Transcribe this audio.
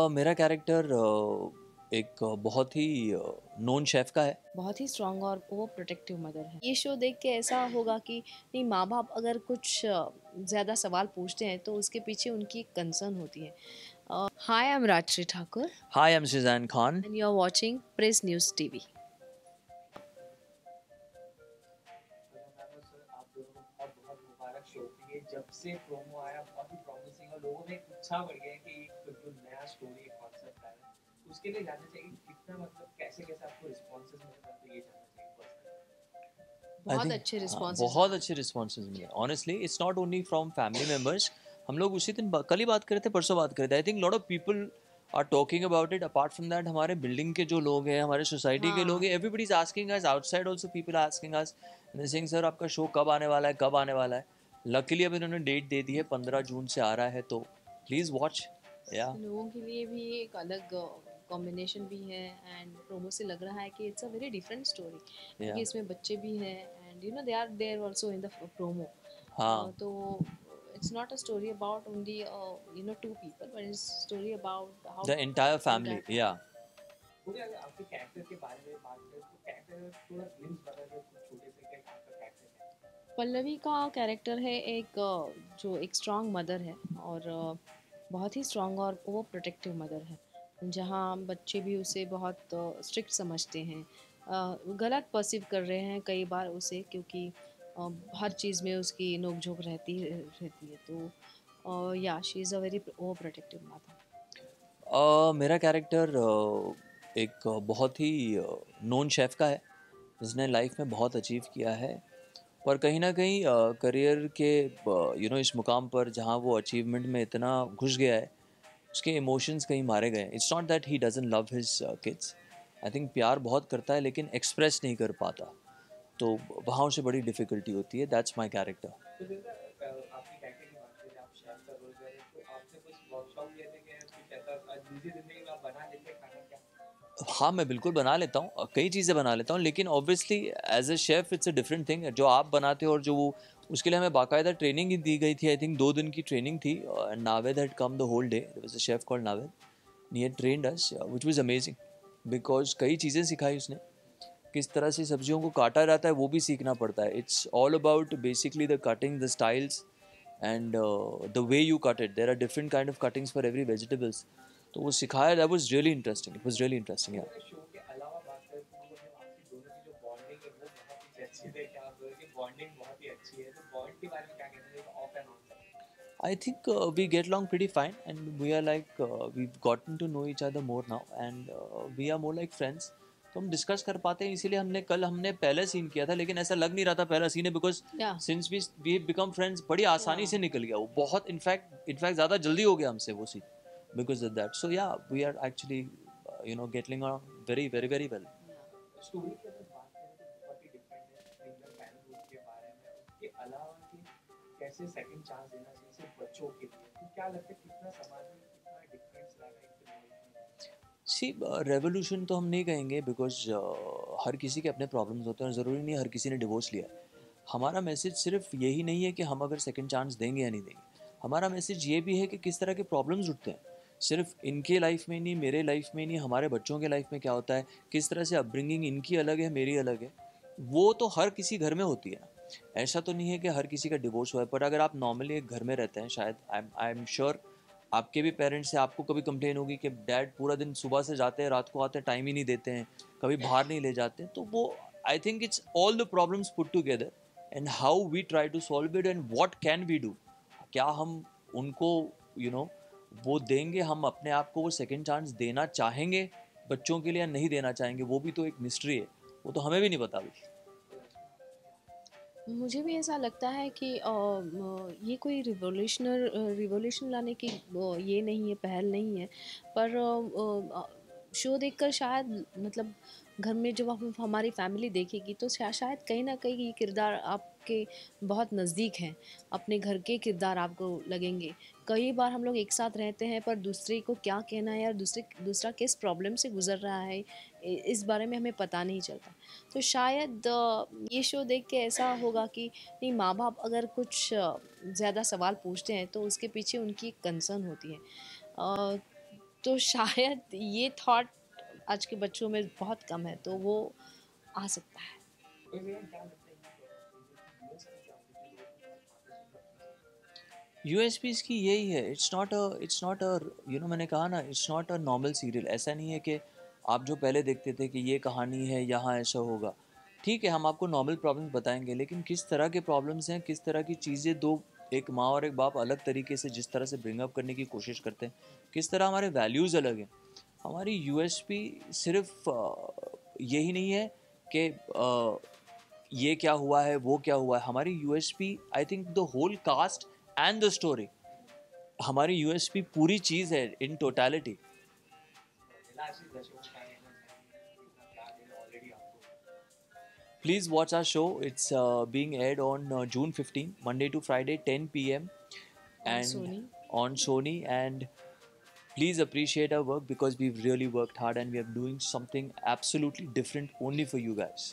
मेरा कैरेक्टर एक बहुत ही नोन शेफ़ का है। बहुत ही स्ट्रांग और वो प्रोटेक्टिव मदर है। ये शो देख के ऐसा होगा कि नहीं, माँ बाप अगर कुछ ज़्यादा सवाल पूछते हैं तो उसके पीछे उनकी कंसर्न होती है। Hi, I am Rajshree Thakur hi, I am Suzanne Khan. And you are watching press news TV. Sir, आप दोनों को बहुत बहुत मुबारक शो के लिए। जब से प्रोमो आया बहुत ही प्रॉमिसिंग और लोगों में एक उत्साह बढ़ गया है कि एक जो नया स्टोरी एक कॉन्सेप्ट आया है, उसके लिए जानना चाहिए कि कितना मतलब कैसे कैसे आपको रिस्पॉन्सेज मिले, मैं तो ये जानना चाहिए पर्सनली। आई बहुत थिंक अच्छे हाँ, रिस्पॉन्सेज बहुत आए। अच्छे रिस्पॉन्सेज मिले। Honestly it's not only from family members. हम लोग उसी दिन कल ही बात कर रहे थे, परसों बात कर रहे थे। I think lot of people are talking about it. Apart from that, हमारे बिल्डिंग के जो लोग हैं, हमारे सोसाइटी के लोग हाँ, हैं, everybody is asking us. Outside also people are asking us and saying sir आपका शो कब आने वाला है, कब आने वाला है। लकीली अब इन्होंने डेट दे दी है, 15 जून से आ रहा है, तो प्लीज़ वॉच। या लोगों के लिए भी एक अलग कॉम्बिनेशन भी है एंड प्रोमो से लग रहा है कि it's a very different story, क्योंकि या इसमें बच्चे भी हैं and you know they are there also in the promo. हाँ, तो it's not a story about only two people, but it's a story about how the entire entire family. या family. थोड़े अगर आपके कैरेक्टर के बारे में बात करें तो कैरेक्टर थोड़ा ग्लिम्स बता दो कुछ छोटे से कि आपका कैरेक्टर है। पल्लवी का कैरेक्टर है एक जो एक स्ट्रांग मदर है और बहुत ही स्ट्रांग और वो प्रोटेक्टिव मदर है, जहाँ बच्चे भी उसे बहुत स्ट्रिक्ट समझते हैं, गलत परसीव कर रहे हैं कई बार उसे, क्योंकि हर चीज़ में उसकी नोक झोंक रहती है। तो या शी इज़ अ वेरी वो प्रोटेक्टिव मदर। मेरा कैरेक्टर एक बहुत ही नोन शेफ़ का है, जिसने लाइफ में बहुत अचीव किया है। पर कहीं ना कहीं करियर के इस मुकाम पर जहाँ वो अचीवमेंट में इतना घुस गया है, उसके इमोशंस कहीं मारे गए हैं। It's not that he doesn't love his kids. I think प्यार बहुत करता है, लेकिन एक्सप्रेस नहीं कर पाता। तो वहाँ उसे बड़ी डिफ़िकल्टी होती है। That's my character. तो जैसा आपकी कैरेक्टर की बात करें, आप शेफ का रोल कर रहे हैं, तो आपने कुछ वर्कशॉप लिए थे कि कुछ ऐसा निजी जिंदगी में आप बना लेते हैं खाना क्या? हाँ, मैं बिल्कुल बना लेता हूँ, कई चीज़ें बना लेता हूँ, लेकिन obviously as a chef it's a different thing. जो आप बनाते हो और जो वो, उसके लिए हमें बाकायदा ट्रेनिंग ही दी गई थी। आई थिंक 2 दिन की ट्रेनिंग थी। Naved had come the whole day. There was a chef called Naved, he had trained us which was amazing, because कई चीज़ें सिखाई उसने। किस तरह से सब्जियों को काटा जाता है वो भी सीखना पड़ता है। It's all about basically the cutting, the styles and the way you cut it. There are different kind of cuttings for every vegetables. तो वो सिखाया। That was really interesting, it was really interesting. तो अगर show के अलावा बात करें तो मतलब आपकी दोनों की जो बॉन्डिंग है वो बहुत ही चर्चित है कि आप दोनों की बॉन्डिंग बहुत ही अच्छी है, तो बॉन्ड के बारे में क्या कहते हैं of and on side? I think we get along pretty fine, and we are like we've gotten to know each other more now, and we are more like friends. तो हम डिस्कस कर पाते हैं, इसीलिए हमने पहले सीन किया था, लेकिन ऐसा लग नहीं रहा था पहला सीन है, बिकॉज या सिंस वी बिकम फ्रेंड्स बड़ी या आसानी से निकल गया वो। बहुत इनफैक्ट ज़्यादा जल्दी हो गया हमसे वो scene, because of that. So या we are actually getting on very very very well. Story की अगर बात करें तो बहुत ही डिफरेंट है सिंगल पैरेंटहुड के बारे में, उसके अलावा कि कैसे सेकंड चांस देना चाहिए सिर्फ बच्चों के लिए, तो क्या लगता है कितना समाज में कितना डिफरेंस लाएगा एक रिवॉल्यूशन? सी रेवोल्यूशन तो हम नहीं कहेंगे, बिकॉज हर किसी के अपने प्रॉब्लम्स होते हैं और ज़रूरी नहीं हर किसी ने डिवोर्स लिया है। हमारा मैसेज सिर्फ यही नहीं है कि हम अगर सेकंड चांस देंगे या नहीं देंगे। हमारा मैसेज ये भी है कि किस तरह के प्रॉब्लम्स उठते हैं, सिर्फ इनके लाइफ में नहीं, मेरे लाइफ में नहीं, हमारे बच्चों के लाइफ में क्या होता है, किस तरह से अपब्रिंगिंग इनकी अलग है, मेरी अलग है। वो तो हर किसी घर में होती है ना। ऐसा तो नहीं है कि हर किसी का डिवोर्स हुआ है, पर अगर आप नॉर्मली एक घर में रहते हैं, शायद आई एम श्योर आपके भी पेरेंट्स से आपको कभी कंप्लेन होगी कि डैड पूरा दिन सुबह से जाते हैं, रात को आते हैं, टाइम ही नहीं देते हैं, कभी बाहर नहीं ले जाते हैं। तो वो, I think it's all the problems put together and how we try to solve it and what can we do. क्या हम उनको यू you नो वो देंगे, हम अपने आप को वो सेकंड चांस देना चाहेंगे बच्चों के लिए या नहीं देना चाहेंगे, वो भी तो एक मिस्ट्री है। वो तो हमें भी नहीं पता अभी। मुझे भी ऐसा लगता है कि ये कोई रिवॉल्यूशन लाने की ये नहीं है, पहल नहीं है। पर शो देखकर शायद मतलब घर में जब हमारी फैमिली देखेगी तो शायद कहीं ना कहीं ये किरदार आपके बहुत नज़दीक हैं, अपने घर के किरदार आपको लगेंगे। कई बार हम लोग एक साथ रहते हैं पर दूसरे को क्या कहना है या दूसरा किस प्रॉब्लम से गुजर रहा है, इस बारे में हमें पता नहीं चलता। तो शायद ये शो देख के ऐसा होगा कि नहीं, माँ बाप अगर कुछ ज़्यादा सवाल पूछते हैं तो उसके पीछे उनकी कंसर्न होती है। तो शायद ये थॉट आज के बच्चों में बहुत कम है, तो वो आ सकता है। तो भैया क्या लगता है कि यूएस की क्या होती है लोगों को बहुत बातें सुनना यूएसपीज़ की यही है, इट्स नॉट अ मैंने कहा ना, it's not a normal serial. ऐसा नहीं है कि आप जो पहले देखते थे कि ये कहानी है, यहाँ ऐसा होगा। ठीक है, हम आपको नॉर्मल प्रॉब्लम्स बताएंगे, लेकिन किस तरह के प्रॉब्लम्स हैं, किस तरह की चीज़ें दो एक माँ और एक बाप अलग तरीके से जिस तरह से ब्रिंग अप करने की कोशिश करते हैं, किस तरह हमारे वैल्यूज़ अलग हैं। हमारी यूएसपी सिर्फ यही नहीं है कि ये क्या हुआ है, वो क्या हुआ है। हमारी USP, I think the whole cast and the story, हमारी यूएसपी पूरी चीज़ है इन टोटलिटी। लास्ट इज दर्शकों का कहना चाहिए इतना प्यार दे रहे ऑलरेडी आपको Please watch our show. It's being aired on June 15, Monday to Friday, 10 p.m. On and Sony. on Sony. And please appreciate our work because we've really worked hard and we are doing something absolutely different only for you guys.